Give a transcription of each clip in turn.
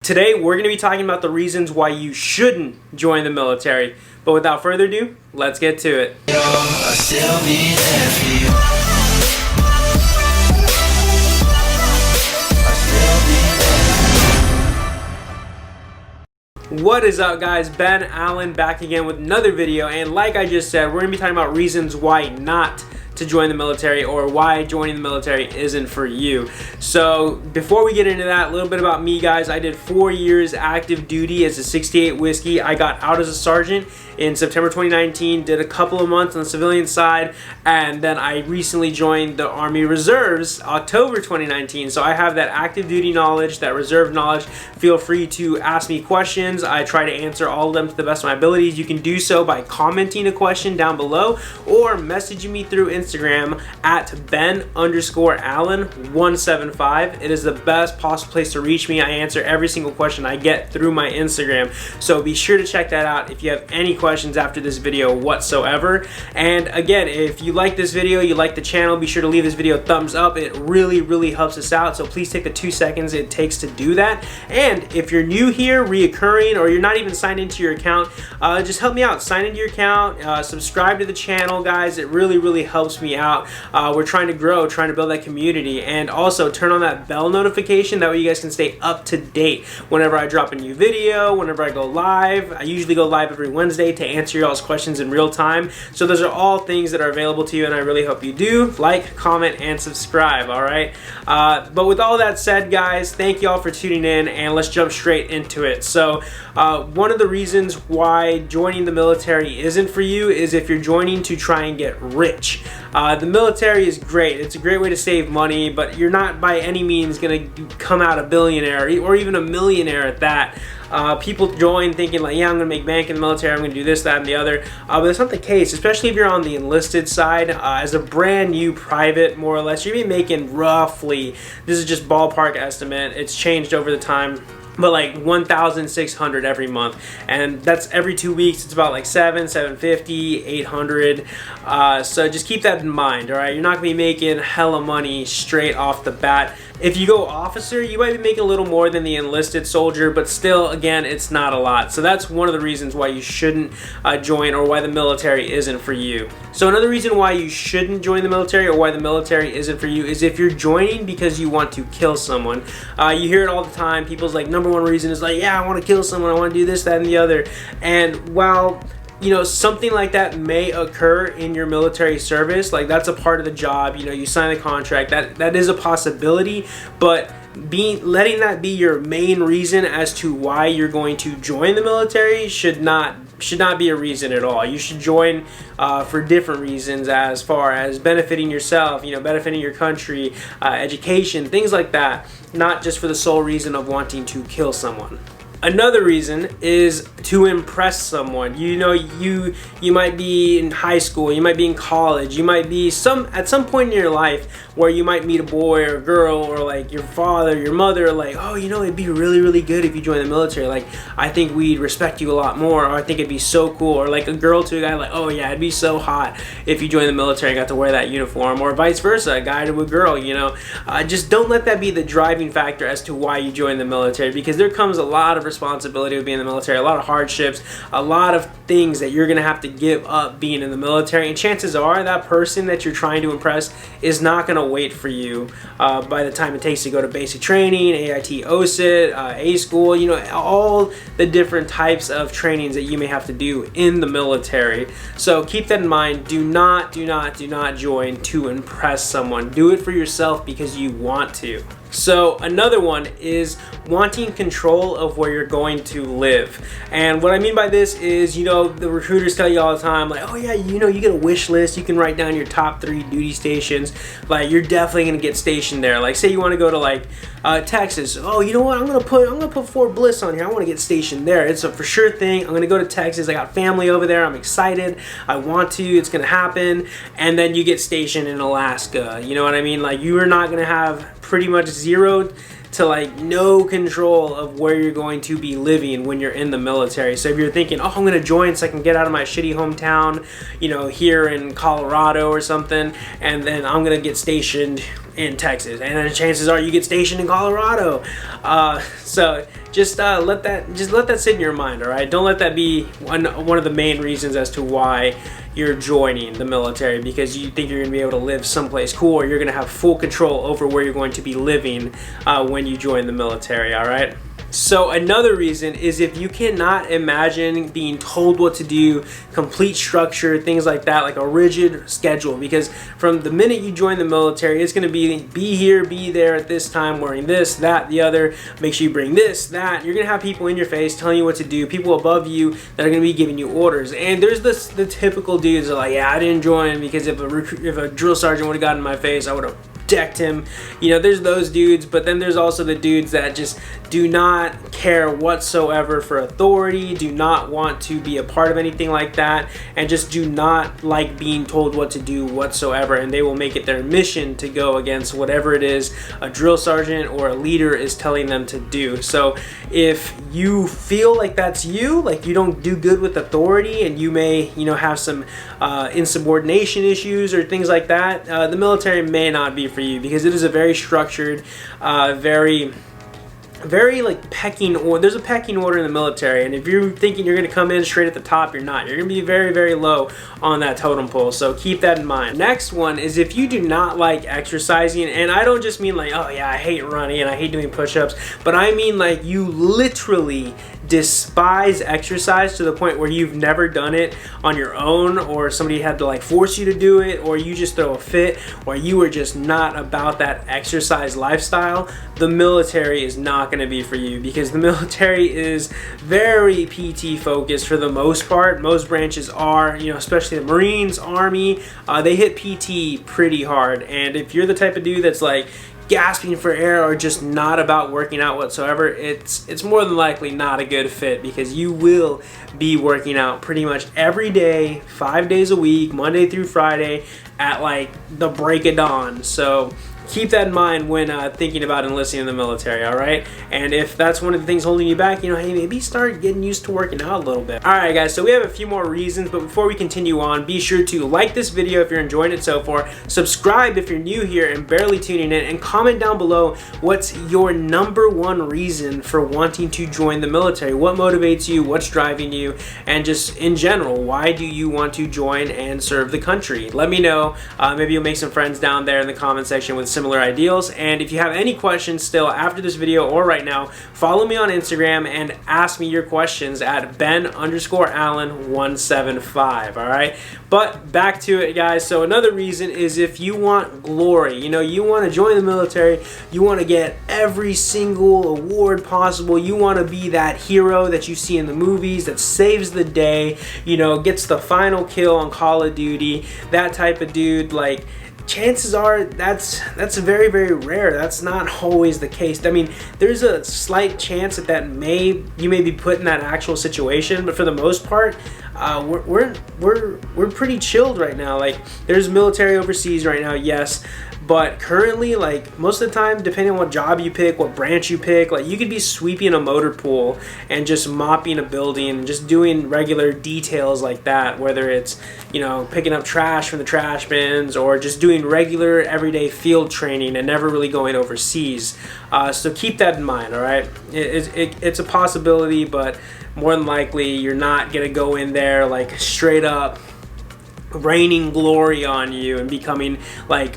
Today we're going to be talking about the reasons why you shouldn't join the military. But without further ado, let's get to it. What is up, guys? Ben Allen back again with another video, and like I just said, we're going to be talking about reasons why not to join the military, or why joining the military isn't for you. So before we get into that, a little bit about me, guys. I did 4 years active duty as a 68 whiskey. I got out as a sergeant in September 2019, did a couple of months on the civilian side, and then I recently joined the Army Reserves October 2019. So I have that active duty knowledge, that reserve knowledge. Feel free to ask me questions. I try to answer all of them to the best of my abilities. You can do so by commenting a question down below or messaging me through Instagram at Ben_Allen175. It is the best possible place to reach me. I answer every single question I get through my Instagram. So be sure to check that out if you have any questions after this video whatsoever. And again, if you like this video, you like the channel, be sure to leave this video a thumbs up. It really helps us out. So please take the 2 seconds it takes to do that. And if you're new here, reoccurring, or you're not even signed into your account, just help me out. Sign into your account, subscribe to the channel, guys. It really helps me out. We're trying to grow, trying to build that community, and also turn on that bell notification. That way you guys can stay up to date whenever I drop a new video, whenever I go live. I usually go live every Wednesday to answer y'all's questions in real time. So those are all things that are available to you, and I really hope you do like, comment, and subscribe. All right. But with all that said, guys, thank y'all for tuning in, and let's jump straight into it. So one of the reasons why joining the military isn't for you is if you're joining to try and get rich. The military is great. It's a great way to save money, but you're not by any means going to come out a billionaire or even a millionaire at that. People join thinking like, yeah, I'm going to make bank in the military, I'm going to do this, that, and the other. But that's not the case, especially if you're on the enlisted side. As a brand new private, more or less, you're going to be making roughly, this is just ballpark estimate, it's changed over the time, but like $1,600 every month, and that's every 2 weeks. It's about like $750, $800. So just keep that in mind. All right, you're not gonna be making hella money straight off the bat. If you go officer, you might be making a little more than the enlisted soldier, but still, again, it's not a lot. So that's one of the reasons why you shouldn't join, or why the military isn't for you. So another reason why you shouldn't join the military, or why the military isn't for you, is if you're joining because you want to kill someone. You hear it all the time. People's like number one reason is like, yeah, I want to kill someone, I want to do this, that, and the other. And while you know, something like that may occur in your military service, like that's a part of the job, you know, you sign the contract, that is a possibility, but letting that be your main reason as to why you're going to join the military should not be a reason at all. You should join for different reasons, as far as benefiting yourself, you know, benefiting your country, education, things like that, not just for the sole reason of wanting to kill someone. Another reason is to impress someone. You know, you might be in high school, you might be in college, you might be at some point in your life where you might meet a boy or a girl, or like your father, your mother, like, oh, you know, it'd be really good if you join the military. Like, I think we'd respect you a lot more, or I think it'd be so cool. Or like a girl to a guy, like, oh yeah, it'd be so hot if you joined the military and got to wear that uniform, or vice versa, a guy to a girl, you know. Just don't let that be the driving factor as to why you join the military, because there comes a lot of responsibility with being in the military, a lot of hardships, a lot of things that you're gonna have to give up being in the military, and chances are that person that you're trying to impress is not gonna wait for you by the time it takes to go to basic training, AIT, OSIT, A school, you know, all the different types of trainings that you may have to do in the military. So keep that in mind. Do not join to impress someone. Do it for yourself because you want to. So another one is wanting control of where you're going to live. And what I mean by this is, you know, the recruiters tell you all the time, like, oh yeah, you know, you get a wish list, you can write down your top 3 duty stations, like you're definitely gonna get stationed there. Like, say you want to go to like Texas. Oh, you know what, I'm gonna put Fort Bliss on here. I want to get stationed there. It's a for sure thing. I'm gonna go to Texas. I got family over there. I'm excited. I want to. It's gonna happen. And then you get stationed in Alaska. You know what I mean? Like, you are not gonna have pretty much zero to like no control of where you're going to be living when you're in the military. So if you're thinking, oh, I'm gonna join so I can get out of my shitty hometown, you know, here in Colorado or something, and then I'm gonna get stationed in Texas, and then chances are you get stationed in Colorado. So just let that sit in your mind, all right? Don't let that be one of the main reasons as to why you're joining the military, because you think you're going to be able to live someplace cool, or you're going to have full control over where you're going to be living when you join the military, all right? So another reason is if you cannot imagine being told what to do, complete structure, things like that, like a rigid schedule, because from the minute you join the military, it's going to be here, be there at this time, wearing this, that, the other, make sure you bring this, that. You're going to have people in your face telling you what to do, people above you that are going to be giving you orders. And there's the typical dudes that are like, yeah, I didn't join because if a drill sergeant would have gotten in my face, I would have decked him. You know, there's those dudes, but then there's also the dudes that just do not care whatsoever for authority, do not want to be a part of anything like that, and just do not like being told what to do whatsoever, and they will make it their mission to go against whatever it is a drill sergeant or a leader is telling them to do. So if you feel like that's you, like you don't do good with authority, and you may, you know, have some insubordination issues or things like that, the military may not be for you, because it is a very structured, very like pecking order. There's a pecking order in the military, and if you're thinking you're going to come in straight at the top, you're not. You're going to be very, very low on that totem pole, so keep that in mind. Next one is if you do not like exercising, and I don't just mean like, oh yeah, I hate running and I hate doing push-ups, but I mean like you literally despise exercise to the point where you've never done it on your own, or somebody had to like force you to do it, or you just throw a fit, or you were just not about that exercise lifestyle, the military is not going to be for you, because the military is very PT focused for the most part. Most branches are, you know, especially the Marines, Army, they hit PT pretty hard. And if you're the type of dude that's like gasping for air or just not about working out whatsoever, it's more than likely not a good fit, because you will be working out pretty much every day, 5 days a week, Monday through Friday, at like the break of dawn. So keep that in mind when thinking about enlisting in the military, all right? And if that's one of the things holding you back, you know, hey, maybe start getting used to working out a little bit. All right, guys, so we have a few more reasons, but before we continue on, be sure to like this video if you're enjoying it so far, subscribe if you're new here and barely tuning in, and comment down below what's your #1 reason for wanting to join the military. What motivates you? What's driving you? And just in general, why do you want to join and serve the country? Let me know. Maybe you'll make some friends down there in the comment section with similar ideals. And if you have any questions still after this video or right now, follow me on Instagram and ask me your questions at Ben_Allen175. all right? But back to it, guys. So another reason is if you want glory, you know, you want to join the military, you want to get every single award possible, you want to be that hero that you see in the movies that saves the day, you know, gets the final kill on Call of Duty, that type of dude. Like, chances are that's very, very rare. That's not always the case. I mean, there's a slight chance that you may be put in that actual situation, but for the most part, we're pretty chilled right now. Like, there's military overseas right now, yes, but currently, like, most of the time, depending on what job you pick, what branch you pick, like, you could be sweeping a motor pool and just mopping a building, just doing regular details like that, whether it's, you know, picking up trash from the trash bins, or just doing regular everyday field training and never really going overseas. So keep that in mind, all right? It's a possibility, but more than likely, you're not gonna go in there like straight up raining glory on you and becoming like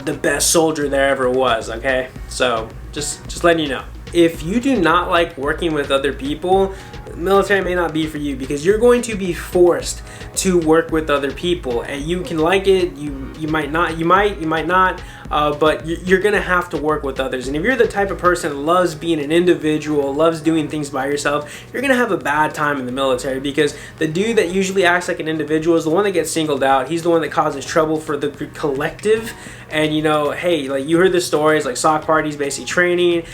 the best soldier there ever was, okay? So just letting you know. If you do not like working with other people, the military may not be for you, because you're going to be forced to work with other people, and you can like it, you might not, you might not, but you're gonna have to work with others. And if you're the type of person that loves being an individual, loves doing things by yourself, you're gonna have a bad time in the military, because the dude that usually acts like an individual is the one that gets singled out. He's the one that causes trouble for the collective. And you know, hey, like, you heard the stories like sock parties, basic training,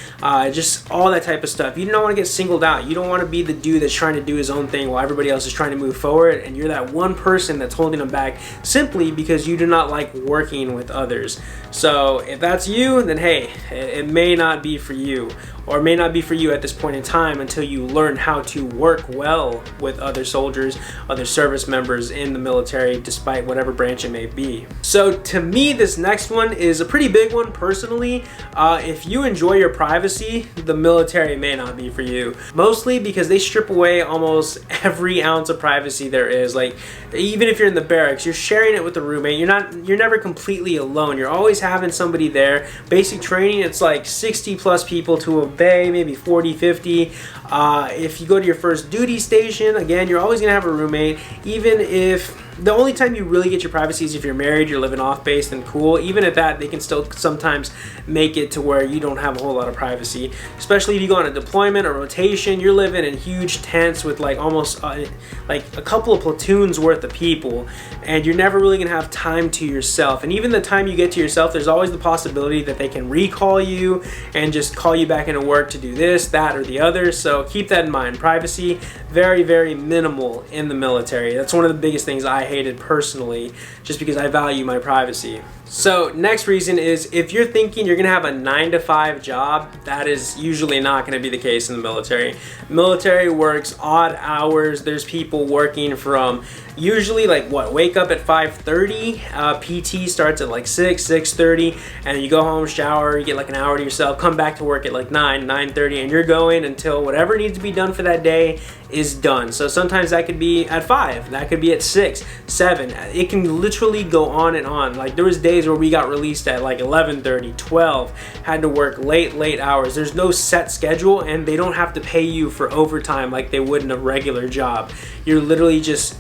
just all that type of stuff. You don't want to get singled out. You don't want to be the dude that's trying to do his own thing while everybody else is trying to move forward, and you're that one person that's holding them back simply because you do not like working with others. So if that's you, then hey, it may not be for you. or may not be for you at this point in time until you learn how to work well with other soldiers, other service members in the military, despite whatever branch it may be. So to me, this next one is a pretty big one personally. If you enjoy your privacy, the military may not be for you. Mostly because they strip away almost every ounce of privacy there is. Like, even if you're in the barracks, you're sharing it with a roommate. You're never completely alone. You're always having somebody there. Basic training, it's like 60 plus people to obey, maybe 40, 50. If you go to your first duty station, again, you're always gonna have a roommate. Even if the only time you really get your privacy is if you're married, you're living off base, then cool. Even at that, they can still sometimes make it to where you don't have a whole lot of privacy. Especially if you go on a deployment or rotation, you're living in huge tents with like almost like a couple of platoons worth of people, and you're never really gonna have time to yourself. And even the time you get to yourself, there's always the possibility that they can recall you and just call you back into work to do this, that, or the other. So keep that in mind. Privacy, very, very minimal in the military. That's one of the biggest things I hated personally, just because I value my privacy. So next reason is, if you're thinking you're gonna have a 9-to-5 job, that is usually not gonna be the case in the military. Military works odd hours. There's people working from usually like what, wake up at 5:30, PT starts at like 6:30, and you go home, shower, you get like an hour to yourself, come back to work at like 9:30, and you're going until whatever needs to be done for that day is done. So sometimes that could be at 5, that could be at 6, 7. It can literally go on and on. Like, there was days where we got released at like 11:30, 12, had to work late hours. There's no set schedule, and they don't have to pay you for overtime like they would in a regular job. You're literally just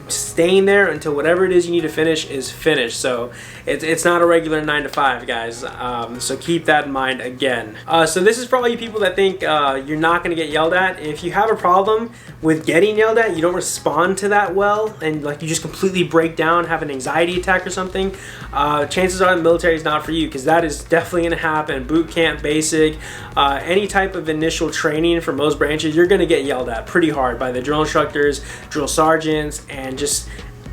staying there until whatever it is you need to finish is finished. So it's not a regular 9-to-5, guys. So keep that in mind again. So this is for all you people that think you're not going to get yelled at. If you have a problem with getting yelled at, you don't respond to that well, and like you just completely break down, have an anxiety attack or something, chances are the military is not for you, because that is definitely going to happen. Boot camp, basic, any type of initial training for most branches, you're going to get yelled at pretty hard by the drill instructors, drill sergeants, and just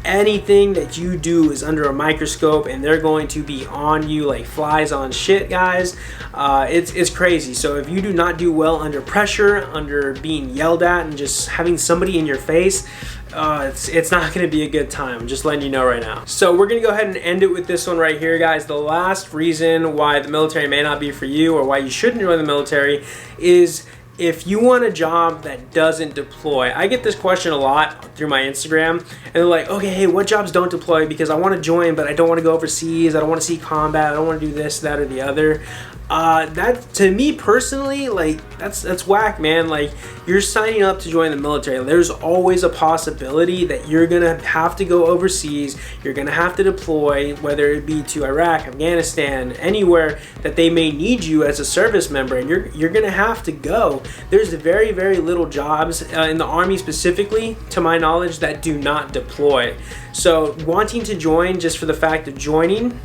anything that you do is under a microscope, and they're going to be on you like flies on shit, guys. It's crazy. So if you do not do well under pressure, under being yelled at, and just having somebody in your face, it's not going to be a good time. I'm just letting you know right now. So we're going to go ahead and end it with this one right here, guys. The last reason why the military may not be for you, or why you shouldn't join the military, is if you want a job that doesn't deploy. I get this question a lot through my Instagram, and they're like, okay, hey, what jobs don't deploy? Because I want to join, but I don't want to go overseas. I don't want to see combat. I don't want to do this, that, or the other. That, to me personally, like, that's whack, man. Like, you're signing up to join the military. There's always a possibility that you're gonna have to go overseas. You're gonna have to deploy, whether it be to Iraq, Afghanistan, anywhere that they may need you as a service member, and you're gonna have to go. There's very, very little jobs in the Army specifically, to my knowledge, that do not deploy. So wanting to join just for the fact of joining,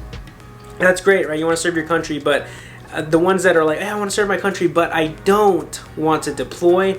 that's great, right? You want to serve your country, but the ones that are like, hey, I want to serve my country, but I don't want to deploy,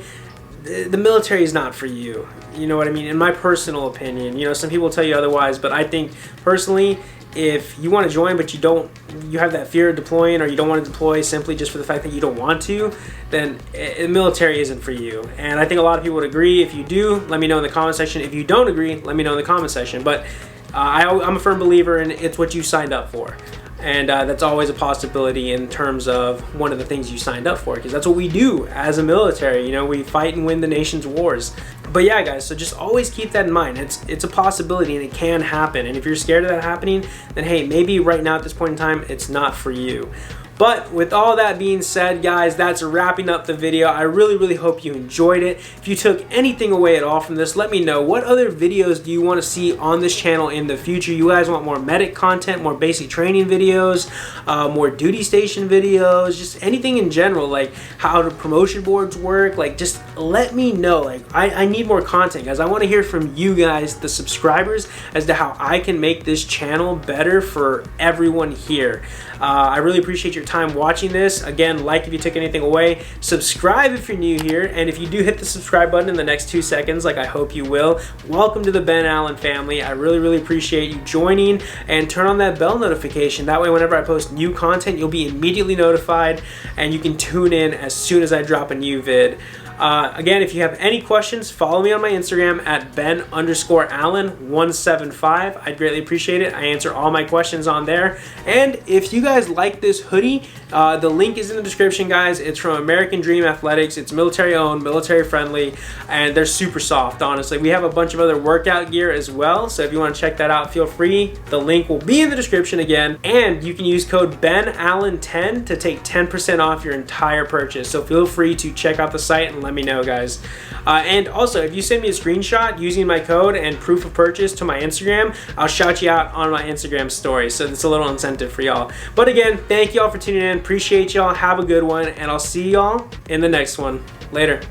the military is not for you. You know what I mean? In my personal opinion, you know, some people tell you otherwise, but I think personally, if you want to join, but you have that fear of deploying, or you don't want to deploy simply just for the fact that you don't want to, then the military isn't for you. And I think a lot of people would agree. If you do, let me know in the comment section. If you don't agree, let me know in the comment section. But I'm a firm believer in it's what you signed up for. And that's always a possibility in terms of one of the things you signed up for, because that's what we do as a military. You know, we fight and win the nation's wars. But yeah, guys, so just always keep that in mind. It's a possibility, and it can happen. And if you're scared of that happening, then hey, maybe right now at this point in time, it's not for you. But with all that being said, guys, that's wrapping up the video. I really, really hope you enjoyed it. If you took anything away at all from this, let me know. What other videos do you want to see on this channel in the future? You guys want more medic content, more basic training videos, more duty station videos, just anything in general, like how the promotion boards work? Like, just let me know. Like, I need more content, guys. I want to hear from you guys, the subscribers, as to how I can make this channel better for everyone here. I really appreciate your time watching this. Again, like if you took anything away, subscribe if you're new here, and if you do hit the subscribe button in the next 2 seconds, like I hope you will, welcome to the Ben Allen family. I really appreciate you joining, and turn on that bell notification. That way whenever I post new content, you'll be immediately notified and you can tune in as soon as I drop a new vid. Again, if you have any questions, follow me on my Instagram at Ben_Allen175. I'd greatly appreciate it. I answer all my questions on there. And if you guys like this hoodie, the link is in the description, guys. It's from American Dream Athletics. It's military owned, military friendly, and they're super soft, honestly. We have a bunch of other workout gear as well, so if you want to check that out, feel free. The link will be in the description again, and you can use code BENALLEN10 to take 10% off your entire purchase. So feel free to check out the site and let me know, guys. And also, if you send me a screenshot using my code and proof of purchase to my Instagram, I'll shout you out on my Instagram story. So it's a little incentive for y'all. But again, thank y'all for tuning in. Appreciate y'all. Have a good one, and I'll see y'all in the next one. Later.